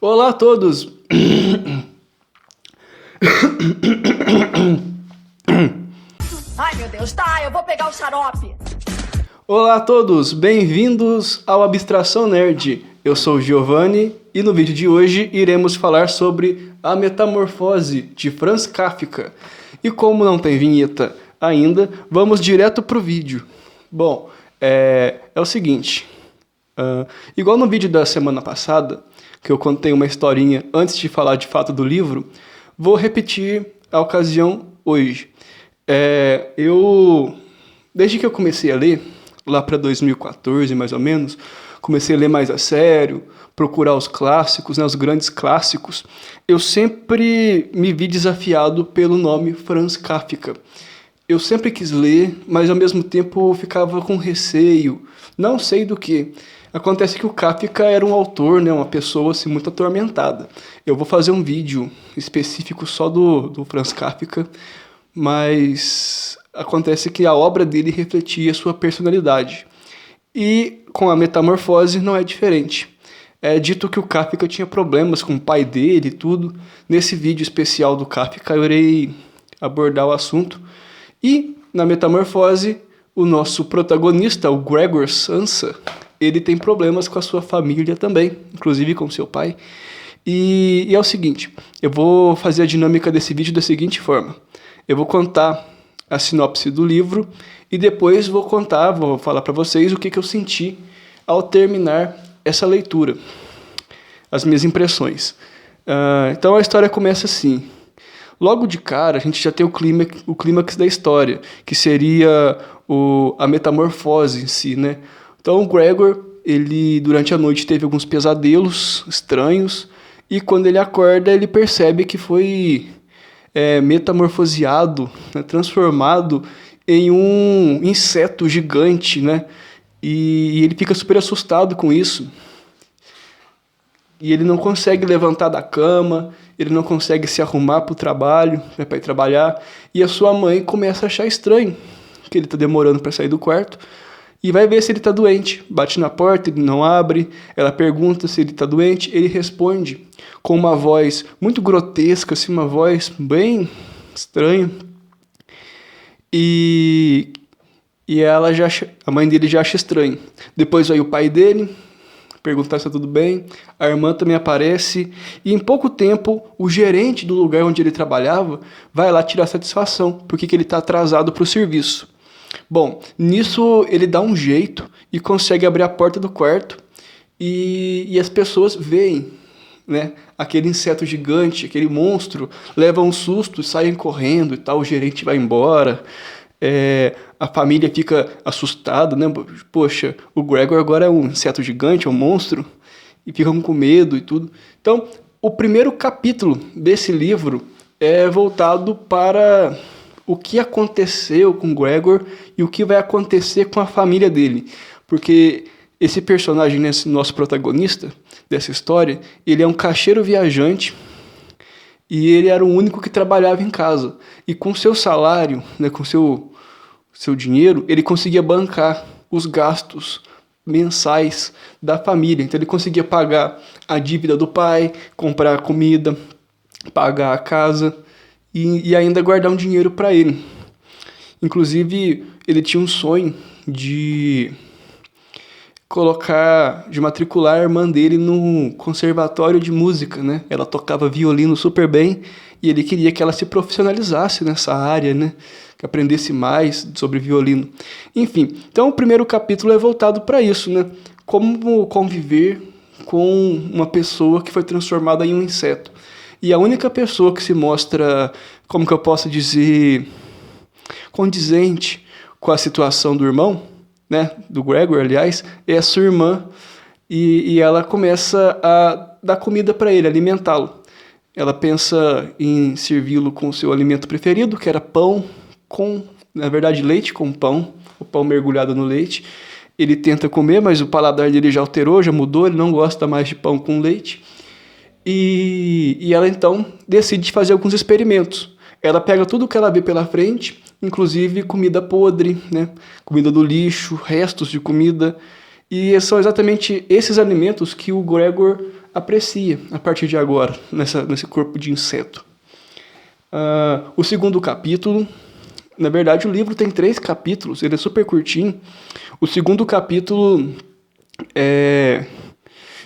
Olá a todos! Ai, meu Deus, tá, eu vou pegar o xarope. Olá a todos, bem-vindos ao Abstração Nerd. Eu sou o Giovanni e no vídeo de hoje iremos falar sobre A Metamorfose de Franz Kafka. E como não tem vinheta ainda, vamos direto pro vídeo. Bom, é o seguinte, igual no vídeo da semana passada, que eu contei uma historinha antes de falar de fato do livro, vou repetir a ocasião hoje. Desde que eu comecei a ler, lá para 2014 mais ou menos, comecei a ler mais a sério, procurar os clássicos, né, os grandes clássicos, eu sempre me vi desafiado pelo nome Franz Kafka. Eu sempre quis ler, mas ao mesmo tempo ficava com receio, não sei do que. Acontece que o Kafka era um autor, né, uma pessoa assim, muito atormentada. Eu vou fazer um vídeo específico só do Franz Kafka, mas acontece que a obra dele refletia sua personalidade. E com a Metamorfose não é diferente. É dito que o Kafka tinha problemas com o pai dele e tudo. Nesse vídeo especial do Kafka eu irei abordar o assunto. E na Metamorfose, o nosso protagonista, o Gregor Samsa, ele tem problemas com a sua família também, inclusive com seu pai. E é o seguinte, eu vou fazer a dinâmica desse vídeo da seguinte forma. Eu vou contar a sinopse do livro e depois vou falar para vocês o que eu senti ao terminar essa leitura, as minhas impressões. Então a história começa assim. Logo de cara, a gente já tem o clímax da história, que seria a metamorfose em si, né? Então o Gregor, ele durante a noite teve alguns pesadelos estranhos e quando ele acorda ele percebe que foi metamorfoseado, né, transformado em um inseto gigante, né? E ele fica super assustado com isso. E ele não consegue levantar da cama, ele não consegue se arrumar para o trabalho, né, para ir trabalhar. E a sua mãe começa a achar estranho que ele está demorando para sair do quarto. E vai ver se ele está doente. Bate na porta, ele não abre. Ela pergunta se ele está doente. Ele responde com uma voz muito grotesca, assim, uma voz bem estranha. E a mãe dele já acha estranho. Depois vai o pai dele perguntar se está tudo bem. A irmã também aparece. E em pouco tempo, o gerente do lugar onde ele trabalhava vai lá tirar satisfação porque ele está atrasado para o serviço. Bom, nisso ele dá um jeito e consegue abrir a porta do quarto e as pessoas veem, né, aquele inseto gigante, aquele monstro, levam um susto, saem correndo e tal, o gerente vai embora, a família fica assustada, né, poxa, o Gregor agora é um inseto gigante, é um monstro, e ficam com medo e tudo. Então, o primeiro capítulo desse livro é voltado para o que aconteceu com Gregor e o que vai acontecer com a família dele. Porque esse personagem, esse nosso protagonista dessa história, ele é um caixeiro viajante e ele era o único que trabalhava em casa. E com seu salário, né, com seu dinheiro, ele conseguia bancar os gastos mensais da família. Então ele conseguia pagar a dívida do pai, comprar comida, pagar a casa e ainda guardar um dinheiro para ele. Inclusive, ele tinha um sonho de matricular a irmã dele no conservatório de música, né? Ela tocava violino super bem e ele queria que ela se profissionalizasse nessa área, né? Que aprendesse mais sobre violino. Enfim, então o primeiro capítulo é voltado para isso, né? Como conviver com uma pessoa que foi transformada em um inseto. E a única pessoa que se mostra, como que eu posso dizer, condizente com a situação do irmão, né, do Gregor, aliás, é a sua irmã, e ela começa a dar comida para ele, alimentá-lo. Ela pensa em servi-lo com o seu alimento preferido, que era pão com, na verdade, leite com pão, o pão mergulhado no leite. Ele tenta comer, mas o paladar dele já alterou, já mudou, ele não gosta mais de pão com leite. E ela então decide fazer alguns experimentos. Ela pega tudo que ela vê pela frente, inclusive comida podre, né? Comida do lixo, restos de comida. E são exatamente esses alimentos que o Gregor aprecia a partir de agora, nesse corpo de inseto. O segundo capítulo, na verdade o livro tem 3 capítulos, ele é super curtinho. O segundo capítulo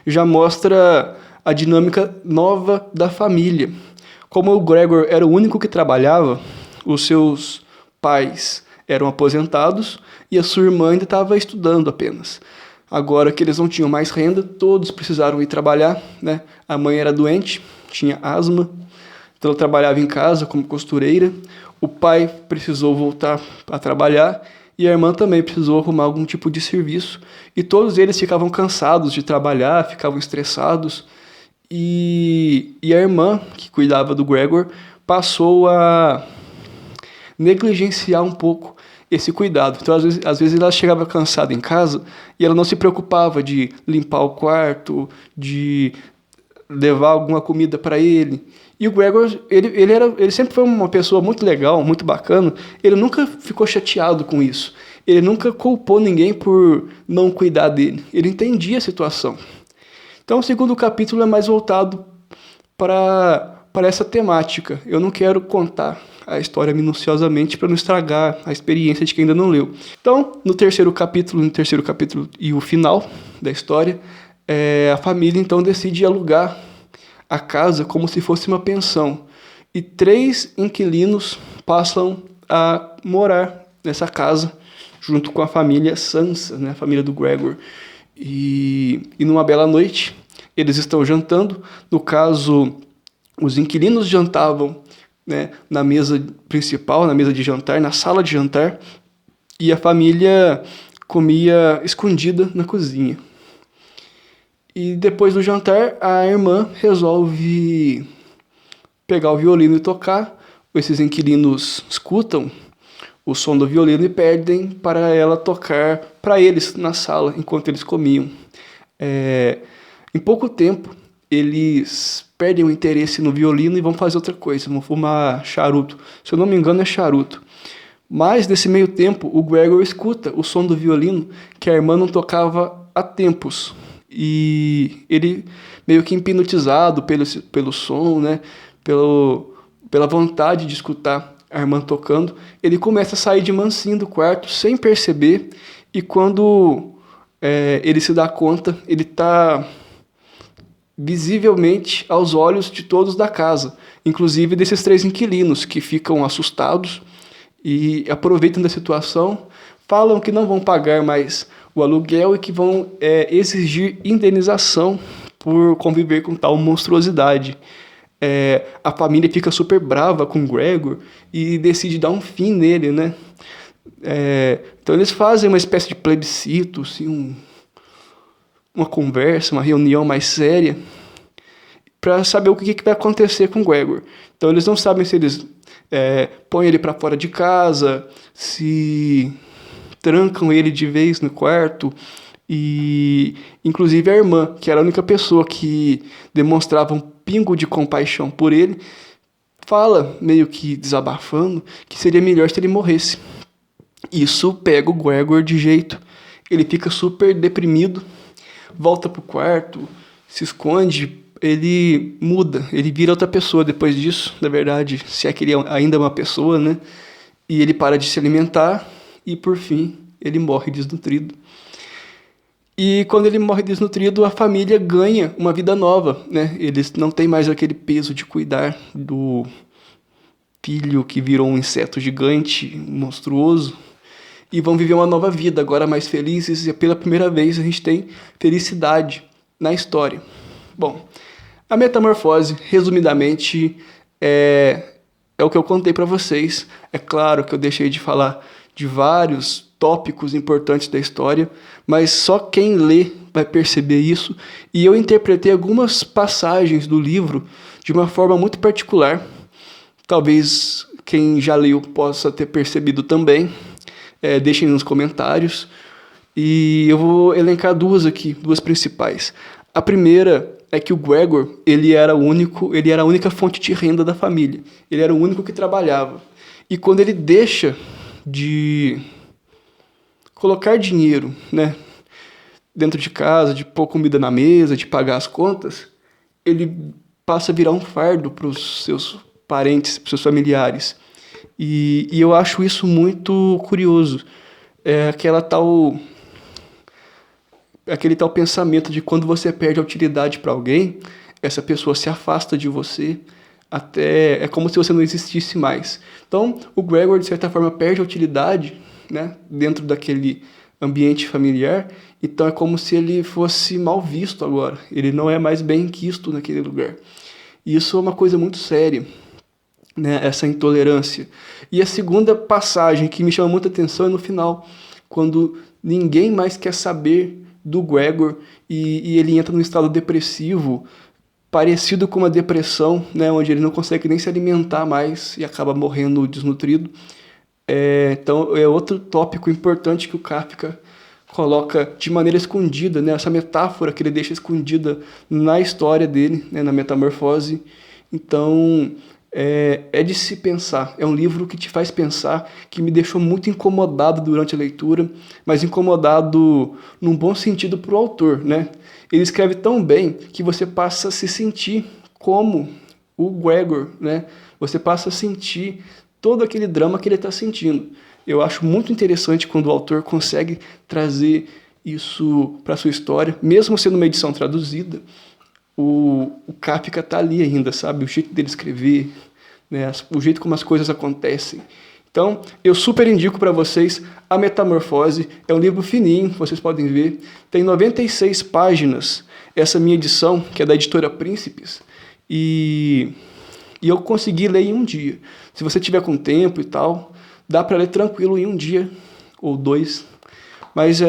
já mostra a dinâmica nova da família. Como o Gregor era o único que trabalhava, os seus pais eram aposentados e a sua irmã ainda estava estudando apenas. Agora que eles não tinham mais renda, todos precisaram ir trabalhar, né? A mãe era doente, tinha asma, então ela trabalhava em casa como costureira. O pai precisou voltar a trabalhar e a irmã também precisou arrumar algum tipo de serviço. E todos eles ficavam cansados de trabalhar, ficavam estressados. E a irmã, que cuidava do Gregor, passou a negligenciar um pouco esse cuidado. Então, às vezes ela chegava cansada em casa e ela não se preocupava de limpar o quarto, de levar alguma comida para ele. E o Gregor, ele sempre foi uma pessoa muito legal, muito bacana. Ele nunca ficou chateado com isso. Ele nunca culpou ninguém por não cuidar dele. Ele entendia a situação. Então, o segundo capítulo é mais voltado para essa temática. Eu não quero contar a história minuciosamente para não estragar a experiência de quem ainda não leu. Então, no terceiro capítulo e o final da história, a família então decide alugar a casa como se fosse uma pensão. E 3 inquilinos passam a morar nessa casa junto com a família Sansa, né, a família do Gregor. E numa bela noite, eles estão jantando. No caso, os inquilinos jantavam, né, na mesa principal, na mesa de jantar, na sala de jantar, e a família comia escondida na cozinha. E depois do jantar, a irmã resolve pegar o violino e tocar. Esses inquilinos escutam o som do violino e pedem para ela tocar para eles na sala, enquanto eles comiam. Em pouco tempo, eles perdem o interesse no violino e vão fazer outra coisa, vão fumar charuto. Se eu não me engano, é charuto. Mas, nesse meio tempo, o Gregor escuta o som do violino que a irmã não tocava há tempos. E ele, meio que hipnotizado pelo som, né, pela vontade de escutar a irmã tocando, ele começa a sair de mansinho do quarto, sem perceber, e quando ele se dá conta, ele está visivelmente aos olhos de todos da casa, inclusive desses 3 inquilinos, que ficam assustados e aproveitam da situação, falam que não vão pagar mais o aluguel e que vão exigir indenização por conviver com tal monstruosidade. A família fica super brava com o Gregor e decide dar um fim nele, né? Então eles fazem uma espécie de plebiscito, assim, uma conversa, uma reunião mais séria, para saber o que vai acontecer com o Gregor. Então eles não sabem se eles põem ele para fora de casa, se trancam ele de vez no quarto. E inclusive a irmã, que era a única pessoa que demonstrava um pingo de compaixão por ele, fala, meio que desabafando, que seria melhor se ele morresse. Isso pega o Gregor de jeito. Ele fica super deprimido, volta pro quarto, se esconde, ele muda, ele vira outra pessoa depois disso, na verdade, se é que ele ainda é uma pessoa, né? E ele para de se alimentar e, por fim, ele morre desnutrido. E quando ele morre desnutrido, a família ganha uma vida nova, né? Eles não têm mais aquele peso de cuidar do filho que virou um inseto gigante, monstruoso, e vão viver uma nova vida, agora mais felizes, e pela primeira vez a gente tem felicidade na história. Bom, a metamorfose, resumidamente, é o que eu contei para vocês. É claro que eu deixei de falar de vários tópicos importantes da história, mas só quem lê vai perceber isso, e eu interpretei algumas passagens do livro de uma forma muito particular. Talvez quem já leu possa ter percebido também. Deixem nos comentários. E eu vou elencar duas aqui, duas principais. A primeira é que o Gregor, ele era a única fonte de renda da família. Ele era o único que trabalhava. E quando ele deixa de colocar dinheiro, né, dentro de casa, de pôr comida na mesa, de pagar as contas, ele passa a virar um fardo para os seus parentes, para os seus familiares. E eu acho isso muito curioso. É aquele tal pensamento de quando você perde a utilidade para alguém, essa pessoa se afasta de você, até é como se você não existisse mais. Então, o Gregor, de certa forma, perde a utilidade, né, dentro daquele ambiente familiar, então é como se ele fosse mal visto agora, ele não é mais bem quisto naquele lugar. E isso é uma coisa muito séria, né, essa intolerância. E a segunda passagem que me chama muita atenção é no final, quando ninguém mais quer saber do Gregor e ele entra num estado depressivo, parecido com uma depressão, né, onde ele não consegue nem se alimentar mais e acaba morrendo desnutrido. Então é outro tópico importante que o Kafka coloca de maneira escondida, né, essa metáfora que ele deixa escondida na história dele, né, na Metamorfose. Então é de se pensar, é um livro que te faz pensar, que me deixou muito incomodado durante a leitura, mas incomodado num bom sentido para o autor, né? Ele escreve tão bem que você passa a se sentir como o Gregor, né? Você passa a sentir todo aquele drama que ele está sentindo. Eu acho muito interessante quando o autor consegue trazer isso para a sua história, mesmo sendo uma edição traduzida, o Kafka tá ali ainda, sabe? O jeito dele escrever, né? O jeito como as coisas acontecem. Então, eu super indico para vocês A Metamorfose. É um livro fininho, vocês podem ver. Tem 96 páginas, essa minha edição, que é da editora Príncipes. E eu consegui ler em um dia. Se você tiver com tempo e tal, dá para ler tranquilo em um dia ou dois. Mas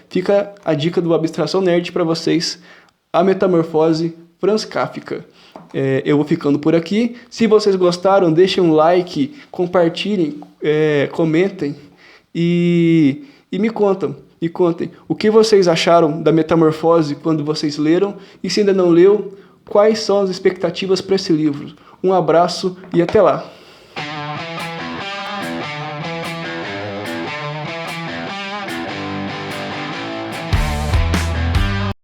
fica a dica do Abstração Nerd para vocês. A Metamorfose, Franz Kafka. Eu vou ficando por aqui. Se vocês gostaram, deixem um like, compartilhem, comentem e me contem o que vocês acharam da Metamorfose quando vocês leram, e se ainda não leu, quais são as expectativas para esse livro. Um abraço e até lá!